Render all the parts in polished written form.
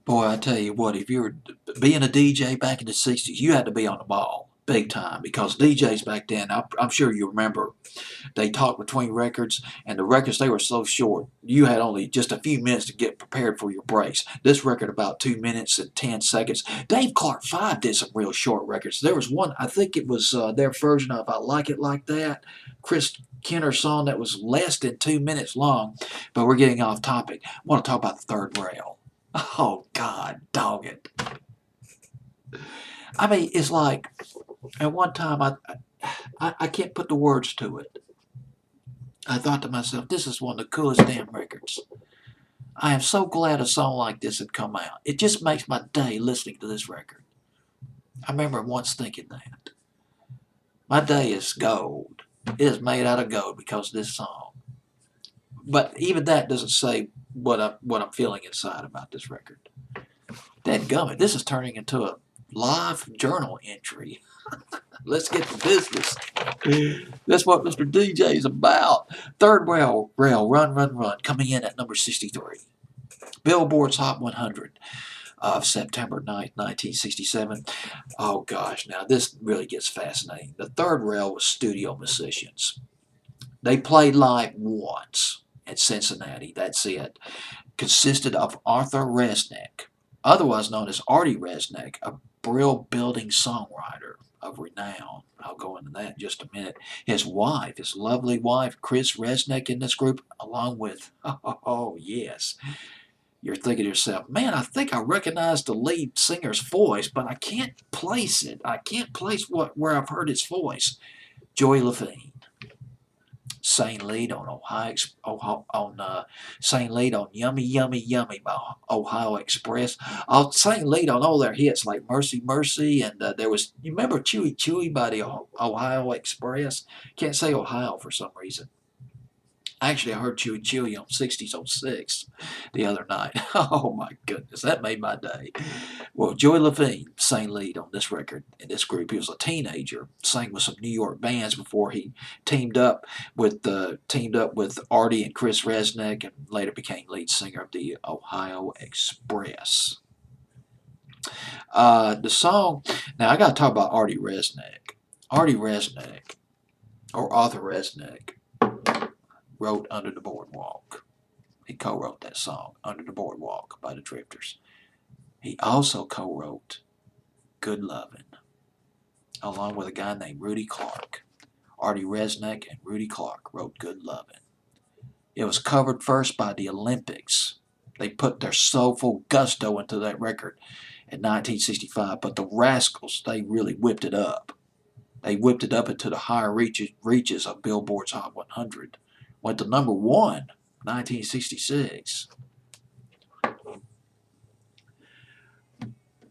Boy, I tell you what, if you were being a DJ back in the 60s, you had to be on the ball big time because DJs back then, I'm sure you remember, they talked between records, and the records, they were so short. You had only just a few minutes to get prepared for your breaks. This record, about 2 minutes and 10 seconds. Dave Clark 5 did some real short records. There was one, I think it was their version of I Like It Like That, Chris Kenner song that was less than 2 minutes long, but we're getting off topic. I want to talk about the third rail. Oh, God, dog it. I mean, it's like, at one time, I can't put the words to it. I thought to myself, this is one of the coolest damn records. I am so glad a song like this had come out. It just makes my day listening to this record. I remember once thinking that. My day is gold. It is made out of gold because of this song. But even that doesn't say what I'm feeling inside about this record. Dadgummit, this is turning into a live journal entry. Let's get to business. That's what Mr. DJ is about. Third rail, run, run, run, coming in at number 63. Billboard's Hot 100 of September 9th, 1967. Oh gosh, now this really gets fascinating. The third rail was studio musicians. They played live once at Cincinnati. That's it. Consisted of Arthur Resnick, otherwise known as Artie Resnick, a brill building songwriter of renown. I'll go into that in just a minute. His wife, his lovely wife, Chris Resnick, in this group, along with, oh yes, you're thinking to yourself, man, I think I recognize the lead singer's voice, but I can't place it. I can't place where I've heard his voice. Joey Levine sang lead on sang lead on Yummy Yummy Yummy by Ohio Express. I'll sang lead on all their hits like Mercy Mercy, and there was, you remember Chewy Chewy by the Ohio Express? Can't say Ohio for some reason. Actually, I heard Chewy Chewy on 60's on 6 the other night. Oh my goodness, that made my day. Well, Joey Levine sang lead on this record in this group. He was a teenager, sang with some New York bands before he teamed up with Artie and Chris Resnick, and later became lead singer of the Ohio Express. The song. Now I got to talk about Artie Resnick. Artie Resnick, or Arthur Resnick, wrote Under the Boardwalk. He co-wrote that song, Under the Boardwalk, by the Drifters. He also co-wrote Good Lovin', along with a guy named Rudy Clark. Artie Resnick and Rudy Clark wrote Good Lovin'. It was covered first by the Olympics. They put their soulful gusto into that record in 1965, but the Rascals, they really whipped it up. They whipped it up into the higher reaches of Billboard's Hot 100. Went to number one, 1966.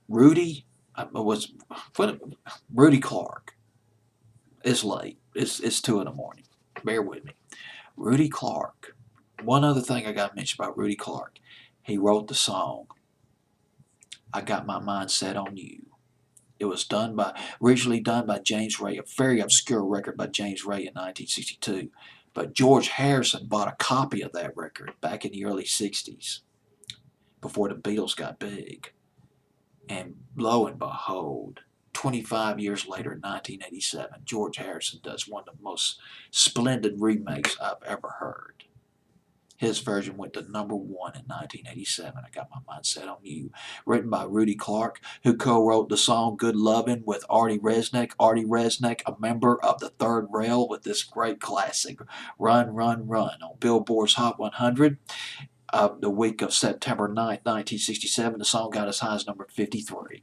Rudy was Rudy Clark. It's late. It's 2 in the morning. Bear with me. Rudy Clark. One other thing I got to mention about Rudy Clark. He wrote the song "I Got My Mind Set on You." It was originally done by James Ray, a very obscure record by James Ray in 1962. But George Harrison bought a copy of that record back in the early 60s before the Beatles got big. And lo and behold, 25 years later in 1987, George Harrison does one of the most splendid remakes I've ever heard. His version went to number one in 1987. I Got My Mind Set on You. Written by Rudy Clark, who co-wrote the song Good Lovin' with Artie Resnick. Artie Resnick, a member of the Third Rail, with this great classic, Run, Run, Run, on Billboard's Hot 100. The week of September 9th, 1967, the song got as high as number 53.